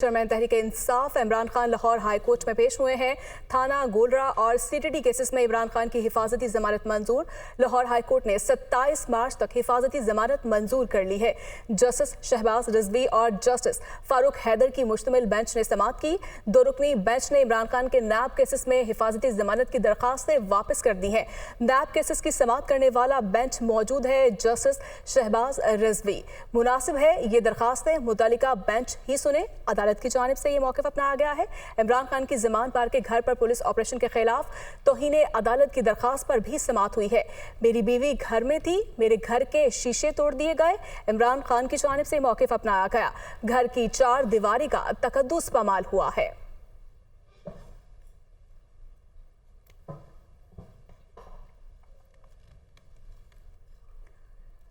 Chairman Tehreek Insaf Imran Khan Lahore high court में पेश हुए हैं। थाना गोलरा और सीटीडी केसेस में इमरान खान की हिफाजती जमानत मंजूर। लाहौर हाई कोर्ट ने 27 मार्च तक हिफाजती जमानत मंजूर कर ली है। जस्टिस शहबाज रिजवी और जस्टिस फारूक हैदर की मुश्तमिल बेंच ने समाअत की। 2 रुकनी बेंच ने इमरान खान के नैब केसेस में हिफाजती जमानत की दरखास्तें वापस कर दी हैं। नैब केसेस की समाअत करने वाला बेंच मौजूद है जस्टिस शहबाज रिजवी। मुनासिब है ये दरखास्तें मुतल्लिका बेंच ही सुने। अदालत की जानिब से ये मौक़िफ़ अपनाया गया है। इमरान खान की ज़मान पार के घर पर पुलिस ऑपरेशन के खिलाफ तौहीन अदालत की दरखास्त पर भी समाअत हुई है। मेरी बीवी घर में थी, मेरे घर के शीशे तोड़ दिए गए। इमरान खान की जानिब से मौक़िफ़ अपनाया गया। घर की 4 दीवारी का तकद्दुस पामाल हुआ है।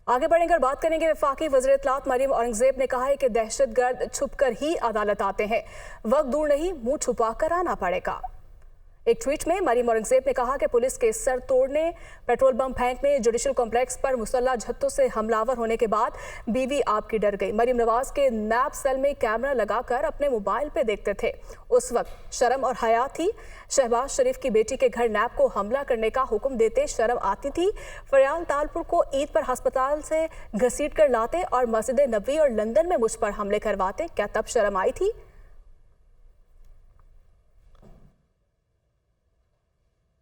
आगे बढ़ेंगे और बात करेंगे। वफाकी वज़ीर इत्तलात मरियम औरंगज़ेब ने कहा है कि दहशतगर्द छुपकर ही अदालत आते हैं, वक्त दूर नहीं मुंह छुपा कर आना पड़ेगा। एक ट्वीट में मरियम औरंगज़ेब ने कहा कि पुलिस के सर तोड़ने, पेट्रोल बम फेंकने, जुडिशल कॉम्प्लेक्स पर मुसल्लह झत्तों से हमलावर होने के बाद बीवी आपकी डर गई। मरियम नवाज के नैब सेल में कैमरा लगाकर अपने मोबाइल पे देखते थे। उस वक्त शर्म और हया थी। शहबाज शरीफ की बेटी के घर नैब को हमला करने का हुक्म देते शर्म आती थी। फरियाल तालपुर को ईद पर अस्पताल से घसीट कर लाते और मस्जिद नबवी और लंदन में मुझ पर हमले करवाते, क्या तब शर्म आई थी?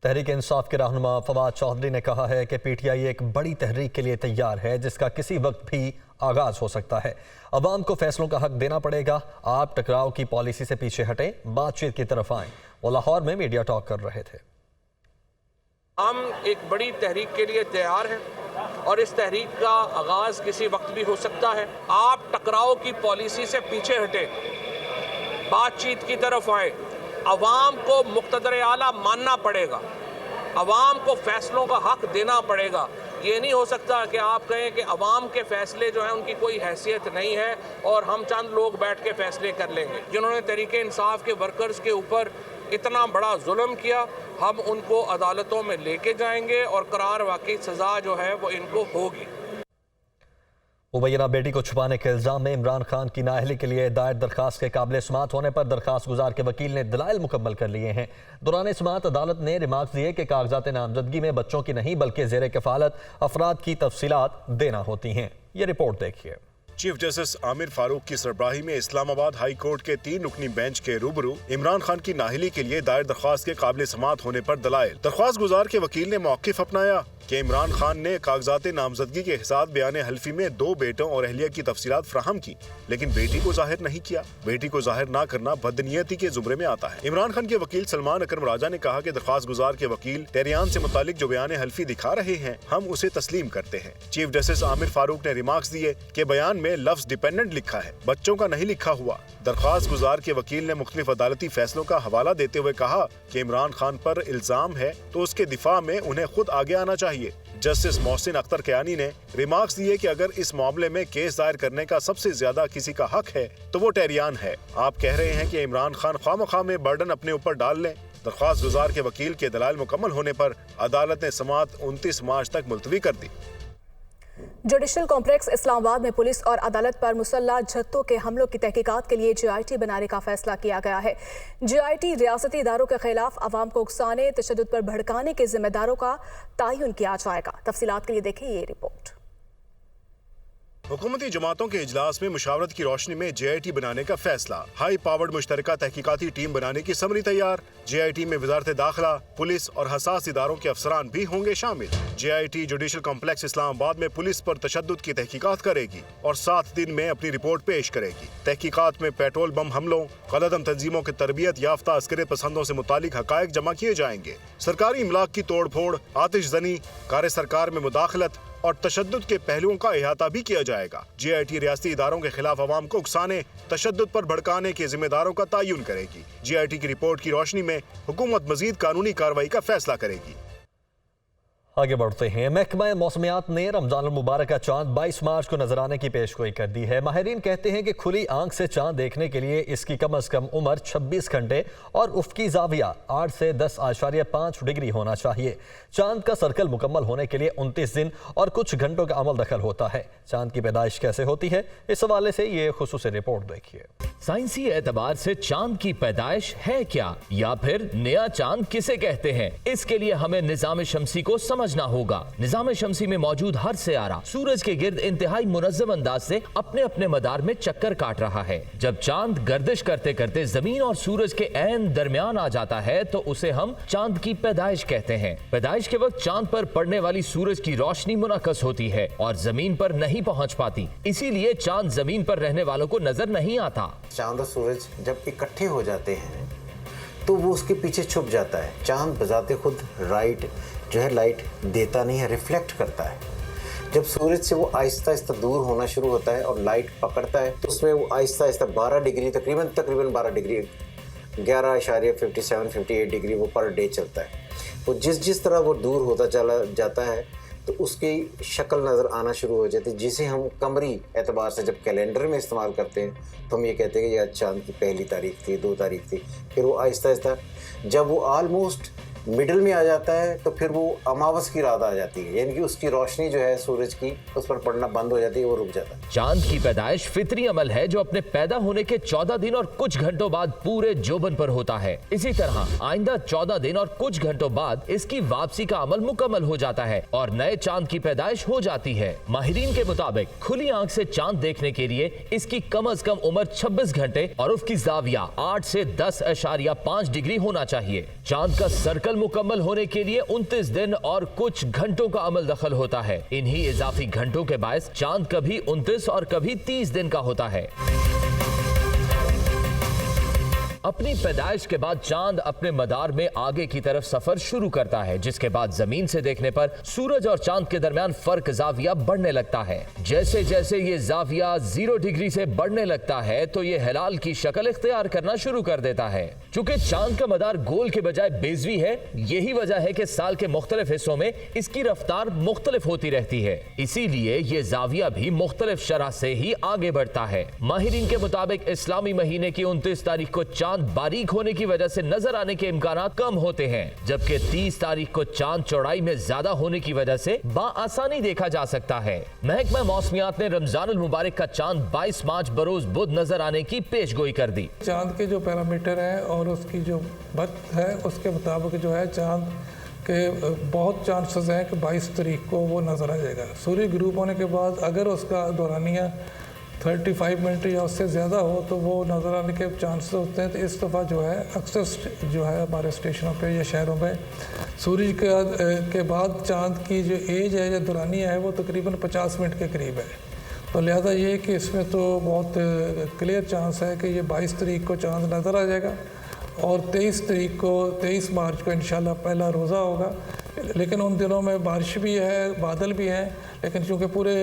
तहरीक इंसाफ के रहनुमा फवाद चौधरी ने कहा है कि पीटीआई एक बड़ी तहरीक के लिए तैयार है जिसका किसी वक्त भी आगाज हो सकता है। अवाम को फैसलों का हक देना पड़ेगा। आप टकराव की पॉलिसी से पीछे हटें, बातचीत की तरफ आएं। वो लाहौर में मीडिया टॉक कर रहे थे। हम एक बड़ी तहरीक के लिए तैयार हैं और इस तहरीक का आगाज किसी वक्त भी हो सकता है। आप टकराव की पॉलिसी से पीछे हटें, बातचीत की तरफ आएं। अवाम को मुक़्तदर आला मानना पड़ेगा, अवाम को फैसलों का हक देना पड़ेगा। ये नहीं हो सकता कि आप कहें कि अवाम के फैसले जो हैं उनकी कोई हैसियत नहीं है और हम चंद लोग बैठ के फैसले कर लेंगे। जिन्होंने तहरीक इंसाफ के वर्कर्स के ऊपर इतना बड़ा जुल्म किया, हम उनको अदालतों में लेके जाएंगे और करार वाकई सज़ा जो है वो इनको होगी। मुबैना बेटी को छुपाने के इल्जाम में इमरान खान की नाअहली के लिए दायर दरखास्त के काबिल समाअत होने पर दरखास्त गुजार के वकील ने दलाइल मुकम्मल कर लिए हैं। दौरान समाअत अदालत ने रिमार्क्स दिए कि कागजात नामजदगी में बच्चों की नहीं बल्कि ज़ेर कफालत अफराद की तफसीलात देना होती हैं। ये रिपोर्ट देखिए। चीफ जस्टिस आमिर फारूक की सरबराही में इस्लामाबाद हाई कोर्ट के 3 रुकनी बेंच के रूबरू इमरान खान की नाअहली के लिए दायर दरख्वास्त के काबिल समाअत होने पर दलाइल। दरख्वास्त गुजार के वकील ने मौक़िफ़ अपनाया कि इमरान खान ने कागजात नामजदगी के साथ बयान हल्फी में 2 बेटों और अहलिया की तफसीलात फ्राहम की, लेकिन बेटी को जाहिर नहीं किया। बेटी को जाहिर न करना बदनीयती के जुमरे में आता है। इमरान खान के वकील सलमान अकरम राजा ने कहा कि दरख्वास्त गुजार के वकील टेरियान से मुतालिक जो बयान हल्फी दिखा रहे हैं हम उसे तस्लीम करते हैं। चीफ जस्टिस आमिर फारूक ने रिमार्क्स दिए कि बयान में लफ्ज डिपेंडेंट लिखा है, बच्चों का नहीं लिखा हुआ। दरख्वास्त गुजार के वकील ने मुख्तलिफ अदालती फैसलों का हवाला देते हुए कहा कि इमरान खान पर इल्जाम है तो उसके दिफा में उन्हें खुद आगे आना चाहिए। जस्टिस मोहसिन अख्तर कयानी ने रिमार्क्स दिए कि अगर इस मामले में केस दायर करने का सबसे ज्यादा किसी का हक है तो वो टेरियान है। आप कह रहे हैं कि इमरान खान खामखा में बर्डन अपने ऊपर डाल लें। दरख्वास्त गुजार के वकील के दलाइल मुकम्मल होने पर अदालत ने समाअत 29 मार्च तक मुलतवी कर दी। जुडिशल कॉम्प्लेक्स इस्लामाबाद में पुलिस और अदालत पर मुसल्लह झत्तों के हमलों की तहकीकात के लिए JIT बनाने का फैसला किया गया है। JIT रियासती इदारों के खिलाफ अवाम को उकसाने, तशद्दुद पर भड़काने के जिम्मेदारों का तयन किया जाएगा। तफसीलात के लिए देखें ये रिपोर्ट। हुकूमती जमातों के इजलास में मुशावरत की रोशनी में JIT बनाने का फैसला। हाई पावर्ड मुश्तरका तहकीकाती टीम बनाने की समरी तैयार। JIT में वजारत दाखिला, पुलिस और हसास इदारों के अफसरान भी होंगे शामिल। JIT जुडिशल कॉम्प्लेक्स इस्लामाबाद में पुलिस पर तशद्दुद की तहकीकात करेगी और 7 दिन में अपनी रिपोर्ट पेश करेगी। तहकीकात में पेट्रोल बम हमलों, गलत तंजीमों के तरबियत याफ्ता अस्करी पसंदों से मुतालिक हकायक जमा किए जाएंगे। सरकारी इमलाक की तोड़ फोड़, आतिशजनी, कार्य सरकार में मुदाखलत और तशद्दुद के पहलुओं का अहाता भी किया जाएगा। JIT रियासती इदारों के खिलाफ अवाम को उकसाने, तशद्दुद पर भड़काने के जिम्मेदारों का तयन करेगी। JIT की रिपोर्ट की रोशनी में हुकूमत मजीद कानूनी कार्रवाई का फैसला करेगी। आगे बढ़ते हैं। महकमा मौसमियात ने रमजान मुबारक का चांद 22 मार्च को नजर आने की पेशगोई कर दी है। माहिरीन कहते हैं कि खुली आंख से चांद देखने के लिए इसकी कम अज कम उम्र 26 घंटे और उफ़क़ी ज़ाविया 8 से 10.5 डिग्री होना चाहिए। चांद का सर्कल मुकम्मल होने के लिए 29 दिन और कुछ घंटों का अमल दखल होता है। चांद की पैदाइश कैसे होती है, इस हवाले से ये खुसूसी रिपोर्ट देखिए। साइंसी एतबार से चांद की पैदाइश है क्या, या फिर नया चांद किसे कहते हैं, इसके लिए हमें निजाम शमसी को समझना होगा। निजाम शमसी में मौजूद हर सियारा सूरज के गिर्द इंतहाई मुनज़्ज़म अंदाज से अपने अपने मदार में चक्कर काट रहा है। जब चांद गर्दिश करते करते जमीन और सूरज के ऐन दरमियान आ जाता है तो उसे हम चांद की पैदाइश कहते हैं। पैदाइश के वक्त चांद पर पड़ने वाली सूरज की रोशनी मुनक्कस होती है और जमीन पर नहीं पहुंच पाती, इसीलिए चांद जमीन पर रहने वालों को नजर नहीं आता। चांद और सूरज जब इकट्ठे हो जाते हैं तो वो उसके पीछे छुप जाता है। चांद बजाते खुद लाइट देता नहीं है, रिफ्लेक्ट करता है। जब सूरज से वो आहिस्ता आहिस्ता दूर होना शुरू होता है और लाइट पकड़ता है तो उसमें वो आहिस्ता आहिस्ता 12 डिग्री तकरीबन 12 डिग्री 11.57-58 डिग्री वो पर डे चलता है। वो जिस तरह वो दूर होता चला जाता है तो उसकी शक्ल नज़र आना शुरू हो जाती है, जिसे हम कमरी एतबार से जब कैलेंडर में इस्तेमाल करते हैं तो हम ये कहते हैं कि यह चांद की पहली तारीख थी, 2 तारीख थी। फिर वो आहिस्ता आहिस्ता जब वो आलमोस्ट मिडिल में आ जाता है तो फिर वो अमावस की रात आ जाती है, यानी कि उसकी रोशनी जो है सूरज की उस पर पड़ना बंद हो जाती है, वो रुक जाता है। चांद की पैदाइश फितरी अमल है जो अपने पैदा होने के 14 दिन और कुछ घंटों बाद पूरे जोबन पर होता है। इसी तरह आइंदा 14 दिन और कुछ घंटों बाद इसकी वापसी का अमल मुकम्मल हो जाता है और नए चांद की पैदाइश हो जाती है। माहिरीन के मुताबिक खुली आंख से चांद देखने के लिए इसकी कम अज कम उम्र 26 घंटे और उसकी ज़ाविया 8 से 10.5 डिग्री होना चाहिए। चांद का सर्कल मुकम्मल होने के लिए 29 दिन और कुछ घंटों का अमल दखल होता है। इन्हीं इजाफी घंटों के बायस चांद कभी 29 और कभी 30 दिन का होता है। अपनी पैदाइश के बाद चांद अपने मदार में आगे की तरफ सफर शुरू करता है, जिसके बाद जमीन से देखने पर सूरज और चांद के दरमियान फर्क जाविया बढ़ने लगता है। जैसे जैसे ये जाविया 0 डिग्री से बढ़ने लगता है तो ये हिलाल की शक्ल इख्तियार करना शुरू कर देता है। चूंकि चांद का मदार गोल के बजाय बेज़वी है, यही वजह है कि साल के मुख्तलिफ हिस्सों में इसकी रफ्तार मुख्तलिफ होती रहती है, इसीलिए ये जाविया भी मुख्तलिफ शरह से ही आगे बढ़ता है। माहिरीन के मुताबिक इस्लामी महीने की 29 तारीख को चांद बारीक होने की वजह से नजर आने के इम्कानात कम होते हैं, जबकि 30 तारीख को चांद चौड़ाई में ज्यादा होने की वजह से बाआसानी देखा जा सकता है। महकमा मौसमियात ने रमजानुल मुबारक का चांद 22 मार्च बरोज बुध नजर आने की पेशगोई कर दी। चांद के जो पैरामीटर है और उसकी जो बर्थ है उसके मुताबिक जो है चांद के बहुत चांसेस हैं कि 22 तारीख को वो नजर आ जाएगा। सूर्य ग्रुप होने के बाद अगर उसका दौरानिया 35 मिनट या उससे ज़्यादा हो तो वो नज़र आने के चांसेस होते हैं। तो इस दफ़ा जो है अक्सर जो है हमारे स्टेशनों पे या शहरों में सूरज के बाद चांद की जो एज है या दौरानिया है वो तकरीबन 50 मिनट के करीब है। तो लिहाजा ये कि इसमें तो बहुत क्लियर चांस है कि ये 22 तारीख को चांद नज़र आ जाएगा और 23 मार्च को इंशाल्लाह पहला रोज़ा होगा। लेकिन उन दिनों में बारिश भी है, बादल भी हैं, लेकिन चूँकि पूरे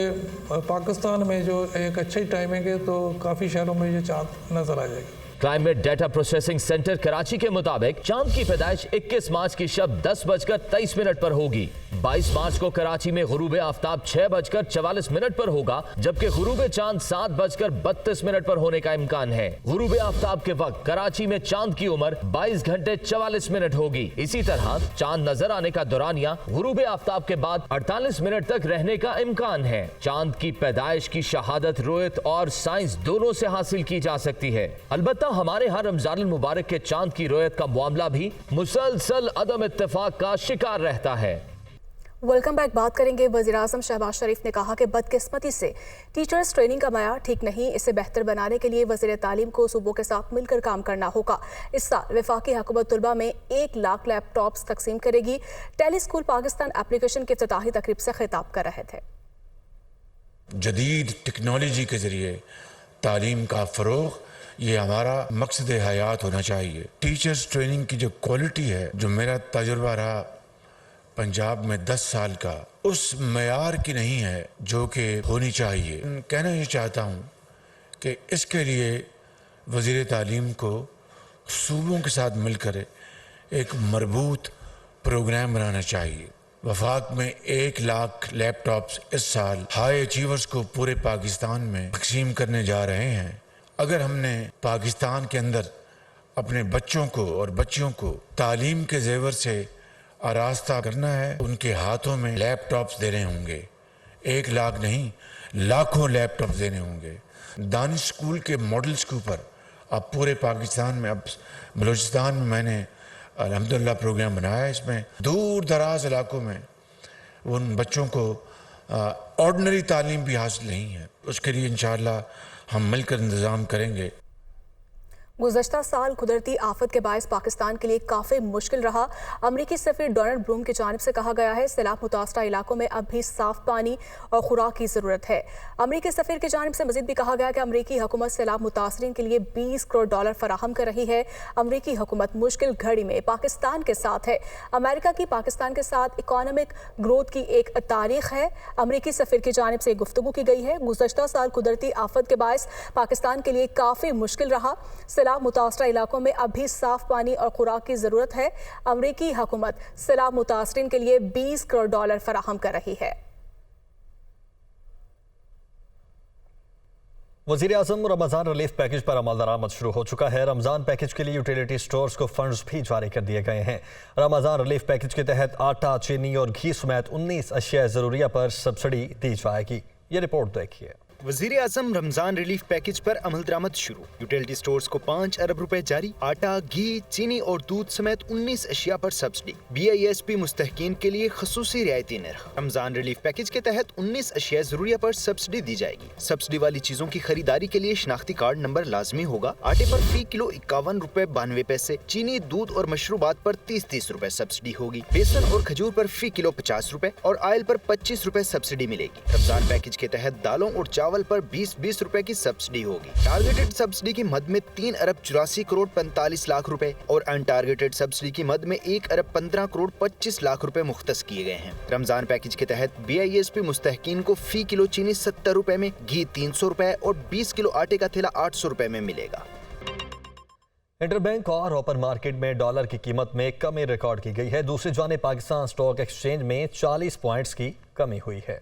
पाकिस्तान में जो एक अच्छा ही टाइमिंग है तो काफ़ी शहरों में ये चांद नज़र आ जाएगा। Climate data processing centre Karachi के मुताबिक चांद की पैदाइश 21 मार्च की शब 10:23 पर होगी। 22 मार्च को कराची में गुरूब आफ्ताब 6:44 पर होगा, जबकि गुरूब चांद 7:32 पर होने का इम्कान है। गुरूब आफ्ताब के वक्त कराची में चांद की उम्र 22 घंटे 44 मिनट होगी। इसी तरह चांद नजर आने का दौरानिया गुरूब आफ्ताब के बाद 48 मिनट तक रहने का इम्कान है। चांद की पैदाइश की शहादत रोयत और साइंस दोनों से हासिल की जा सकती है। अलबत्ता हमारे यहाँ रमजानुल मुबारक के चांद की रोयत का मामला भी मुसलसल अदम इत्तेफाक का शिकार रहता है। Welcome back. बात करेंगे। वज़ीर-ए-आज़म शहबाज शरीफ ने कहा कि बदकिस्मती से टीचर्स ट्रेनिंग का मयार ठीक नहीं, इसे बेहतर बनाने के लिए वज़ीर तालीम को सूबों के साथ मिलकर काम करना होगा। इस साल वफाकी हुकूमत तलबा में 1 लाख लैपटॉप्स तकसीम करेगी। टेली स्कूल पाकिस्तान एप्लीकेशन की इफ्तिताही तकरीब से खिताब कर रहे थे। जदीद टेक्नोलॉजी के जरिए तालीम का फ़रोग़ ये हमारा मकसद हयात होना चाहिए। टीचर्स ट्रेनिंग की जो क्वालिटी है, जो मेरा तजुर्बा रहा पंजाब में 10 साल का, उस मयार की नहीं है जो कि होनी चाहिए। कहना ये चाहता हूँ कि इसके लिए वज़ीर तालीम को सूबों के साथ मिलकर एक मरबूत प्रोग्राम बनाना चाहिए। वफाक में 1 लाख लैपटॉप्स इस साल हाई अचीवर्स को पूरे पाकिस्तान में तकसीम करने जा रहे हैं। अगर हमने पाकिस्तान के अंदर अपने बच्चों को और बच्चियों को तालीम के जेवर से आरास्ता करना है, उनके हाथों में लैपटॉप्स देने होंगे। 1 लाख नहीं, लाखों लैपटॉप्स देने होंगे। दानिश स्कूल के मॉडल्स के ऊपर अब पूरे पाकिस्तान में, अब बलूचिस्तान में मैंने अल्हम्दुलिल्लाह प्रोग्राम बनाया है। इसमें दूर दराज इलाकों में उन बच्चों को ऑर्डिनरी तालीम भी हासिल नहीं है। उसके लिए इंशाअल्लाह हम मिलकर इंतज़ाम करेंगे। गुज़श्ता साल कुदरती आफत के बायस पाकिस्तान के लिए काफ़ी मुश्किल रहा। अमरीकी सफ़ीर डोनाल्ड ब्लूम की जानिब से कहा गया है सैलाब मुतासरा इलाकों में अब भी साफ पानी और खुराक की ज़रूरत है। अमरीकी सफ़ीर की जानिब से मज़ीद भी कहा गया कि अमरीकी हुकूमत सैलाब मुतासरीन के लिए $20 करोड़ फराहम कर रही है। अमरीकी हुकूमत मुश्किल घड़ी में पाकिस्तान के साथ है। अमेरिका की पाकिस्तान के साथ इकॉनमिक ग्रोथ की एक तारीख है। अमरीकी सफ़ीर की जानिब से गुफ्तगू की गई है। गुज़श्ता साल कुदरती आफत के बायस पाकिस्तान के लिए काफ़ी मुश्किल रहा। सैलाब मुतासरा इलाकों में अब भी साफ पानी और खुराक की जरूरत है। अमरीकी हुकूमत सैलाब मुतासरीन के लिए $20 करोड़ फराहम कर रही है। वज़ीर आज़म रमज़ान रिलीफ पैकेज पर अमल दरामद शुरू हो चुका है। रमज़ान पैकेज के लिए यूटिलिटी स्टोर्स को फंड्स भी जारी कर दिए गए हैं। रमज़ान रिलीफ पैकेज के तहत आटा, चीनी और घी समेत 19 अशिया ज़रूरिया पर सब्सिडी दी जाएगी। ये रिपोर्ट देखिए। वज़ीर आज़म रमजान रिलीफ पैकेज पर अमल दरामद शुरू। यूटिलिटी स्टोर्स को 5 अरब रुपए जारी। आटा, घी, चीनी और दूध समेत 19 अशिया पर सब्सिडी। BISP मुस्तहकीन के लिए खसूसी रियायती नर्ख। रमजान रिलीफ पैकेज के तहत 19 अशिया जरूरिया पर सब्सिडी दी जाएगी। सब्सिडी वाली चीजों की खरीदारी के लिए शनाख्ती कार्ड नंबर लाजमी होगा। आटे पर फी किलो 51 रुपए 92 पैसे, चीनी, दूध और मशरूबात पर 30 रुपए सब्सिडी होगी। बेसन और खजूर पर फी किलो 50 रुपए और ऑयल पर 25 रुपए सब्सिडी मिलेगी। रमजान पैकेज के तहत दालों और चावल पर 20 रुपए की सब्सिडी होगी। टारगेटेड सब्सिडी की मद में 3 अरब 84 करोड़ 45 लाख रुपए और अनटारगेटेड सब्सिडी की मद में 1 अरब 15 करोड़ 25 लाख रुपए मुख्तस किए गए हैं। रमजान पैकेज के तहत BISP मुस्तहकीन को फी किलो चीनी 70 रुपए में, घी 300 रुपए और 20 किलो आटे का थैला 800 रुपए में मिलेगा। इंटरबैंक और ओपन मार्केट में डॉलर की कीमत में कमी रिकॉर्ड की गई है। दूसरी जानिब पाकिस्तान स्टॉक एक्सचेंज में 40 पॉइंट्स की कमी हुई है।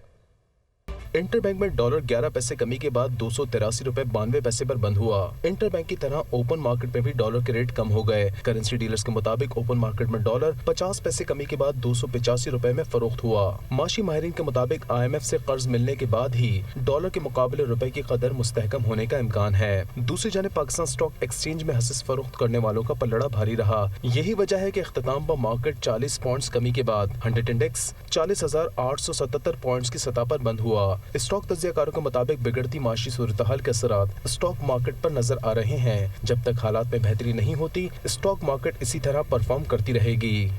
इंटरबैंक में डॉलर 11 पैसे कमी के बाद 283 रुपए 92 पैसे पर बंद हुआ। इंटरबैंक की तरह ओपन मार्केट में भी डॉलर के रेट कम हो गए। करेंसी डीलर्स के मुताबिक ओपन मार्केट में डॉलर 50 पैसे कमी के बाद 285 रुपए में फरोख्त हुआ। माशी माहिरीन के मुताबिक IMF से कर्ज मिलने के बाद ही डॉलर के मुकाबले रुपए की कदर मुस्तहकम होने का इम्कान है। दूसरी जानिब पाकिस्तान स्टॉक एक्सचेंज में हसीस फरोख्त करने वालों का पलड़ा भारी रहा। यही वजह है कि इख्तिताम पर मार्केट 40 पॉइंट्स कमी के बाद 100 इंडेक्स 40,877 पॉइंट्स की सतह पर बंद हुआ। स्टॉक तज्जियाकारों के मुताबिक बिगड़ती माशी सूरत-हाल के असरात स्टॉक मार्केट पर नजर आ रहे हैं। जब तक हालात में बेहतरी नहीं होती, स्टॉक मार्केट इसी तरह परफॉर्म करती रहेगी।